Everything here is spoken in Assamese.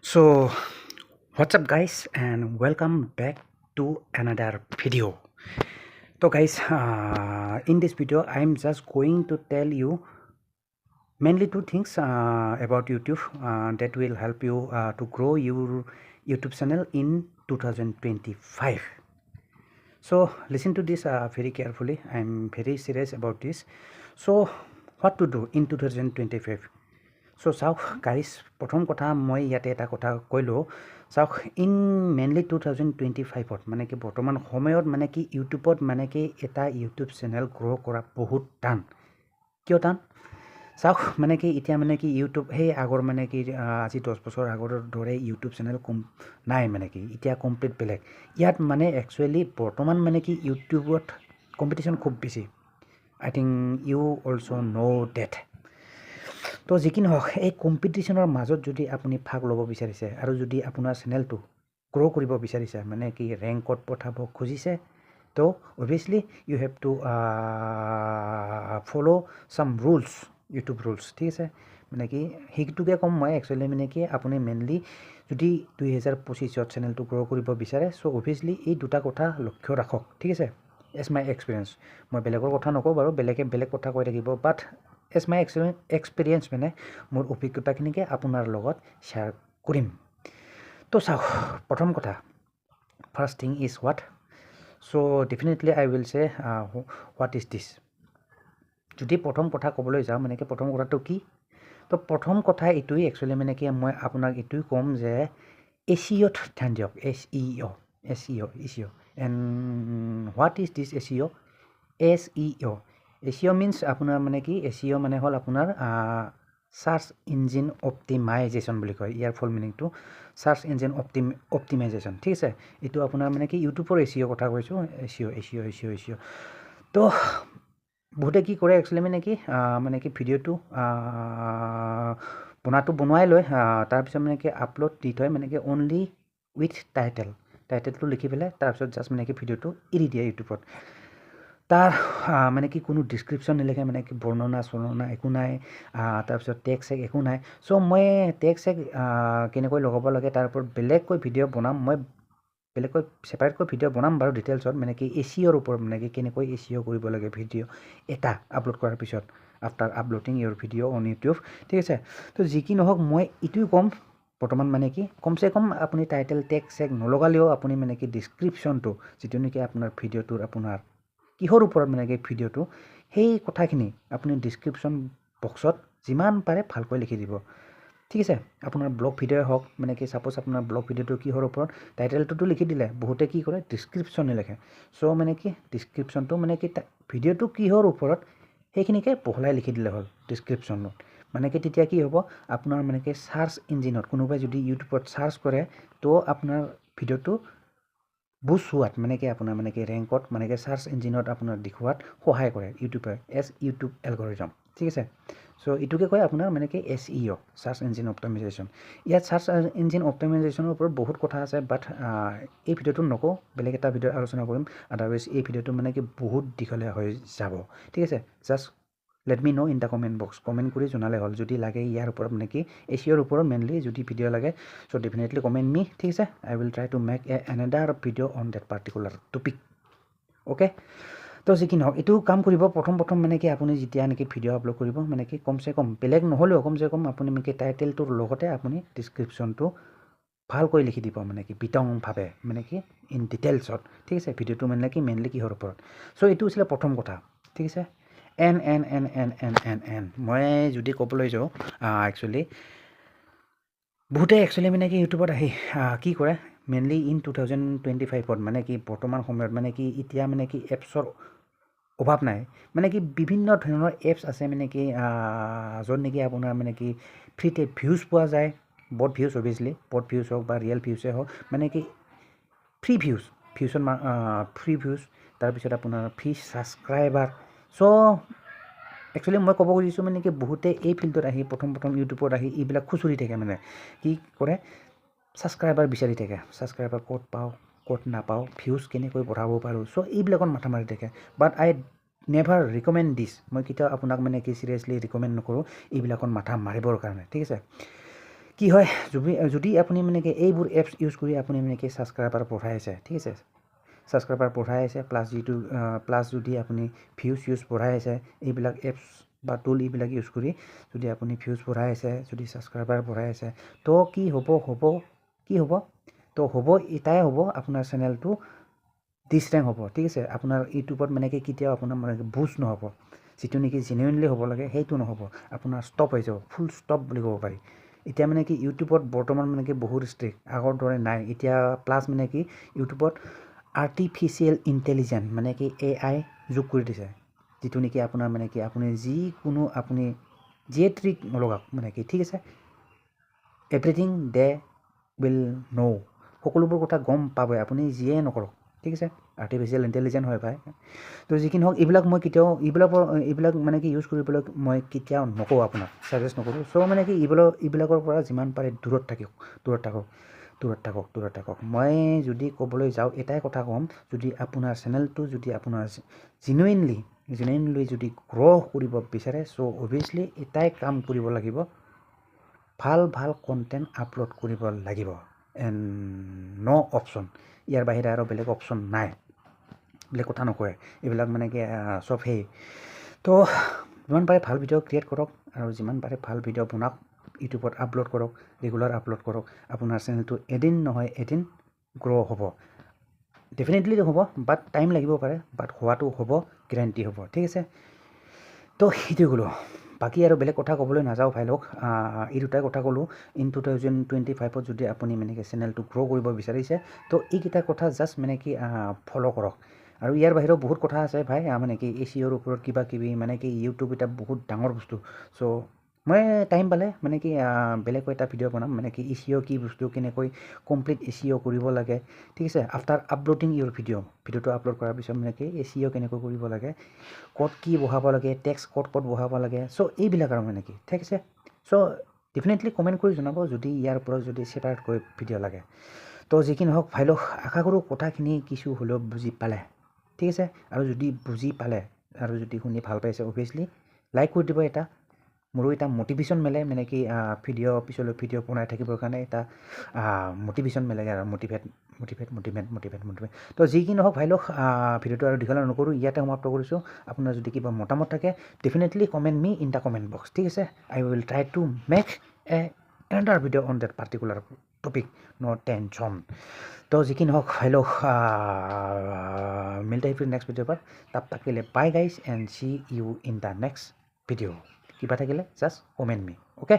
So, what's up, guys, and welcome back to another video. So, guys, in this video, I'm just going to tell you mainly two things about YouTube that will help you to grow your YouTube channel in 2025. So, listen to this very carefully. I'm very serious about this. So, what to do in 2025? So চাওক গাইজ প্ৰথম কথা মই ইয়াতে এটা কথা কৈলোঁ চাওক ইন মেইনলি 2025 মানে কি বৰ্তমান সময়ত মানে কি ইউটিউবত মানে কি এটা ইউটিউব চেনেল গ্ৰ' কৰা বহুত টান কিয় টান চাওক মানে কি এতিয়া মানে কি ইউটিউব সেই আগৰ মানে কি আজি 10 বছৰ আগৰ দৰে ইউটিউব চেনেল নাই মানে কি এতিয়া কমপ্লিট বেলেগ ইয়াত মানে একচুৱেলি বৰ্তমান মানে কি ইউটিউবত কম্পিটিশ্যন খুব বেছি আই থিংক ইউ অলছ' ন' ডেট তো যি কি নহওক এই কম্পিটিশ্যনৰ মাজত যদি আপুনি ভাগ ল'ব বিচাৰিছে আৰু যদি আপোনাৰ চেনেলটো গ্ৰ' কৰিব বিচাৰিছে মানে কি ৰেংকত পঠাব খুজিছে তো অভিয়াছলি you have to follow' some rules YouTube rules ঠিক আছে মানে কি সেইটোকে ক'ম মই একচুৱেলি মানে কি আপুনি মেইনলি যদি 2025 চেনেলটো গ্ৰ' কৰিব বিচাৰে চ' অভিয়াছলি এই দুটা কথা লক্ষ্য ৰাখক ঠিক আছে এজ মাই এক্সপিৰিয়েঞ্চ মই বেলেগৰ কথা নকওঁ বাৰু বেলেগে বেলেগ কথা কৈ থাকিব বাট এজ মাই এক্সপিৰিয়েঞ্চ মানে মোৰ অভিজ্ঞতাখিনিকে আপোনাৰ লগত শ্বেয়াৰ কৰিম তো চাওক প্ৰথম কথা first thing is what so' definitely I will চে হোৱাট ইজ দিছ যদি প্ৰথম কথা ক'বলৈ যাওঁ মানে কি প্ৰথম কথাটো কি তো প্ৰথম কথা এইটোৱেই একচুৱেলি মানে কি মই আপোনাক এইটোৱে ক'ম যে SEOত ধ্যান দিয়ক SEO and what is this SEO SEO means আপোনাৰ মানে কি SEO মানে হ'ল আপোনাৰ চাৰ্চ ইঞ্জিন অপ্টিমাইজেশ্যন বুলি কয় ইয়াৰ ফুল মিনিংটো চাৰ্চ ইঞ্জিন অপ্টিমাইজেশ্যন ঠিক আছে এইটো আপোনাৰ মানে কি ইউটিউবৰ SEO কথা কৈছোঁ SEO তো বহুতে কি কৰে একচুৱেলি মানে কি ভিডিঅ'টো বনোৱাই লয় তাৰপিছত মানে কি আপলোড দি থয় মানে কি অনলি উইথ টাইটেলটো লিখি পেলাই তাৰপিছত জাষ্ট মানে কি ভিডিঅ'টো এৰি দিয়ে ইউটিউবত তাৰ মানে কি কোনো ডিছক্ৰিপশ্যন নিলিখে মানে কি বৰ্ণনা একো নাই তাৰপিছত টেগ একো নাই চ' মই টেগ কেনেকৈ লগাব লাগে তাৰ ওপৰত বেলেগকৈ ভিডিঅ' বনাম মই বেলেগকৈ ছেপাৰেটকৈ ভিডিঅ' বনাম বাৰু ডিটেইলছত মানে কি SEOৰ ওপৰত মানে কি কেনেকৈ SEO কৰিব লাগে ভিডিঅ' এটা আপলোড কৰাৰ পিছত after uploading your video' on YouTube ঠিক আছে তো যি কি নহওক মই এইটোৱে ক'ম বৰ্তমান মানে কি কমচে কম আপুনি টাইটেল টেগ নলগালেও আপুনি মানে কি ডিছক্ৰিপশ্যনটো যিটো নেকি আপোনাৰ ভিডিঅ'টোৰ আপোনাৰ কিহৰ ওপৰত মানে কি ভিডিঅ'টো সেই কথাখিনি আপুনি ডিছক্ৰিপশ্যন বক্সত যিমান পাৰে ভালকৈ লিখি দিব ঠিক আছে আপোনাৰ ব্লগ ভিডিঅ'ই হওক মানে কি ছাপ'জ আপোনাৰ ব্লগ ভিডিঅ'টো কিহৰ ওপৰত টাইটেলটোতো লিখি দিলে বহুতে কি কৰে ডিছক্ৰিপশ্যন নিলিখে চ' মানে কি ডিছক্ৰিপশ্যনটো মানে কি ভিডিঅ'টো কিহৰ ওপৰত সেইখিনিকে বহলাই লিখি দিলে হ'ল ডিছক্ৰিপশ্যনত মানে কি তেতিয়া কি হ'ব আপোনাৰ মানে কি চাৰ্চ ইঞ্জিনত কোনোবাই যদি ইউটিউবত চাৰ্চ কৰে তো আপোনাৰ ভিডিঅ'টো বুষ্ট হোৱাত মানে কি আপোনাৰ মানে কি ৰেংকত মানে কি চাৰ্চ ইঞ্জিনত আপোনাৰ দেখুৱাত সহায় কৰে ইউটিউবে ইউটিউব এলগৰিজম ঠিক আছে চ' এইটোকে কয় আপোনাৰ মানে কি SEO চাৰ্চ ইঞ্জিন অপ্টিমাইজেশ্যন ইয়াত চাৰ্চ ইঞ্জিন অপ্টিমাইজেশ্যনৰ ওপৰত বহুত কথা আছে বাট এই ভিডিঅ'টো নকওঁ বেলেগ এটা ভিডিঅ' আলোচনা কৰিম আদাৰৱাইজ এই ভিডিঅ'টো মানে কি বহুত দীঘলীয়া হৈ যাব ঠিক আছে just let me know' in the comment box comment কৰি জনালে হ'ল যদি লাগে ইয়াৰ ওপৰত মানে কি SEOৰ ওপৰত মেইনলি যদি ভিডিঅ' লাগে চ' ডেফিনেটলি কমেণ্ট মি ঠিক আছে I will try to make another video' on that particular topic okay তো যি কি নহওক এইটো কাম কৰিব প্ৰথম মানে কি আপুনি যেতিয়া নেকি ভিডিঅ' আপলোড কৰিব মানে কি কমচে কম বেলেগ নহ'লেও কমচে কম আপুনি মানে কি টাইটেলটোৰ লগতে আপুনি ডিছক্ৰিপশ্যনটো ভালকৈ লিখি দিব মানে কি বিতংভাৱে মানে কি ইন ডিটেইলছত ঠিক আছে ভিডিঅ'টো মানে কি মেইনলি কিহৰ ওপৰত চ' এইটো হৈছিলে প্ৰথম কথা ঠিক আছে এন মই যদি ক'বলৈ যাওঁ একচুৱেলি বহুতে একচুৱেলি মানে কি ইউটিউবত আহি কি কৰে মেইনলি ইন 2025 মানে কি বৰ্তমান সময়ত মানে কি এতিয়া মানে কি এপছৰ অভাৱ নাই মানে কি বিভিন্ন ধৰণৰ এপছ আছে মানে কি য'ত নেকি আপোনাৰ মানে কি ফ্ৰীতে ভিউজ পোৱা যায় বট ভিউজ অভিয়াছলি বট ভিউজ হওক বা ৰিয়েল ভিউজে হওক মানে কি ফ্ৰী ভিউজ তাৰপিছত আপোনাৰ ফ্ৰী ছাবস্ক্ৰাইবাৰ চ' একচুৱেলি মই ক'ব খুজিছোঁ মানে কি বহুতে এই ফিল্ডত আহি প্ৰথম ইউটিউবত আহি এইবিলাক খুচৰি থাকে মানে কি কৰে ছাবস্ক্ৰাইবাৰ বিচাৰি থাকে ছাবস্ক্ৰাইবাৰ ক'ত পাওঁ ক'ত নাপাওঁ ভিউজ কেনেকৈ বঢ়াব পাৰোঁ চ' এইবিলাকত মাথা মাৰি থাকে বাট আই নেভাৰ ৰিকমেণ্ড দিছ মই কেতিয়াও আপোনাক মানে কি চিৰিয়াছলি ৰিকমেণ্ড নকৰোঁ এইবিলাকত মাথা মাৰিবৰ কাৰণে ঠিক আছে কি হয় যদি আপুনি মানে কি এইবোৰ এপছ ইউজ কৰি আপুনি মানে কি ছাবস্ক্ৰাইবাৰ বঢ়াই আছে ঠিক আছে ছাবস্ক্ৰাইবাৰ বঢ়াই আছে প্লাছ যদি আপুনি ভিউজ বঢ়াই আছে এইবিলাক এপছ বা টুল এইবিলাক ইউজ কৰি যদি আপুনি ভিউজ বঢ়াই আছে যদি ছাবস্ক্ৰাইবাৰ বঢ়াই আছে তো কি হ'ব তো হ'ব এটাই হ'ব আপোনাৰ চেনেলটো ডিছৰেংক হ'ব ঠিক আছে আপোনাৰ ইউটিউবত মানে কি কেতিয়াও আপোনাৰ মানে বুজ নহ'ব যিটো নেকি জেনুইনলি হ'ব লাগে সেইটো নহ'ব আপোনাৰ ষ্টপ হৈ যাব ফুল ষ্টপ বুলি ক'ব পাৰি এতিয়া মানে কি ইউটিউবত বৰ্তমান মানে কি বহুত ষ্ট্ৰিক্ট আগৰ দৰে নাই এতিয়া প্লাছ মানে কি ইউটিউবত আৰ্টিফিচিয়েল ইণ্টেলিজেন্স মানে কি AI যোগ কৰি দিছে যিটো নেকি আপোনাৰ মানে কি আপুনি যিকোনো আপুনি যিয়ে ট্ৰিক নলগাওক মানে কি ঠিক আছে এভৰিথিং দে উইল ন' সকলোবোৰ কথা গম পাবই আপুনি যিয়ে নকৰক ঠিক আছে আৰ্টিফিচিয়েল ইণ্টেলিজেন্স হয় ভাই তো যিকি নহওক এইবিলাক মই কেতিয়াও এইবিলাক মানে কি ইউজ কৰিবলৈ মই কেতিয়াও নকওঁ আপোনাক ছাজেষ্ট নকৰোঁ চ' মানে কি এইবিলাকৰ পৰা যিমান পাৰে দূৰত থাকক মই যদি ক'বলৈ যাওঁ এটাই কথা ক'ম যদি আপোনাৰ চেনেলটো যদি আপোনাৰ জেনুইনলি যদি গ্ৰ' কৰিব বিচাৰে চ' অভিয়াছলি এটাই কাম কৰিব লাগিব ভাল কণ্টেণ্ট আপলোড কৰিব লাগিব এণ্ড ন' অপশ্যন ইয়াৰ বাহিৰে আৰু বেলেগ অপশ্যন নাই বেলেগ কথা নকয় এইবিলাক মানে কি চব সেই তো যিমান পাৰে ভাল ভিডিঅ' ক্ৰিয়েট কৰক আৰু যিমান পাৰে ভাল ভিডিঅ' বনাওক ইউটিউবত আপলোড কৰক ৰেগুলাৰ আপলোড কৰক আপোনাৰ চেনেলটো এদিন নহয় এদিন গ্ৰ' হ'ব ডেফিনেটলি হ'ব বাট টাইম লাগিব পাৰে বাট হোৱাটো হ'ব গেৰাণ্টি হ'ব ঠিক আছে তো সেইটোৱে ক'লোঁ বাকী আৰু বেলেগ কথা ক'বলৈ নাযাওঁ ভাই লওক এই দুটাই কথা ক'লোঁ ইন 2025 যদি আপুনি মানে কি চেনেলটো গ্ৰ' কৰিব বিচাৰিছে তো এইকেইটা কথা জাষ্ট মানে কি ফ'ল' কৰক আৰু ইয়াৰ বাহিৰেও বহুত কথা আছে ভাই মানে কি এচিঅ'ৰ ওপৰত কিবা কিবি মানে কি ইউটিউব এটা বহুত ডাঙৰ বস্তু চ' মই টাইম পালে মানে কি বেলেগকৈ এটা ভিডিঅ' বনাম মানে কি এচিঅ' কি বস্তু কেনেকৈ কমপ্লিট এচিঅ' কৰিব লাগে ঠিক আছে আফটাৰ আপলোডিং ইউৰ ভিডিঅ'টো আপলোড কৰাৰ পিছত মানে কি এচিঅ' কেনেকৈ কৰিব লাগে ক'ত কি বহাব লাগে টেক্সট ক'ত বহাব লাগে চ' এইবিলাক আৰু মানে কি ঠিক আছে চ' ডেফিনেটলি কমেণ্ট কৰি জনাব যদি ইয়াৰ ওপৰত যদি ছেপাৰেটকৈ ভিডিঅ' লাগে তো যি কি নহওক ভাই লওক আশা কৰোঁ কথাখিনি কিছু হ'লেও বুজি পালে ঠিক আছে আৰু যদি বুজি পালে আৰু যদি শুনি ভাল পাইছে অভিয়াছলি লাইক কৰি দিব এটা মোৰো এটা মটিভেশ্যন মিলে মানে কি পিছলৈ ভিডিঅ' বনাই থাকিবৰ কাৰণে এটা মটিভেশ্যন মিলেগৈ আৰু মটিভেট তো যি কি নহওক ভাই লওক ভিডিঅ'টো আৰু দীঘল নকৰোঁ ইয়াতে সমাপ্ত কৰিছোঁ আপোনাৰ যদি কিবা মতামত থাকে definitely comment me in the comment box ঠিক আছে I will try to make another video on that particular topic no tension तो जी की নহওক ভাই লোক मिलते हैं फिर नेक्स्ट वीडियो पर तब तक के लिए bye guys and see you in the next video किबा থাকিলে জাস্ট কমেন্ট মি ओके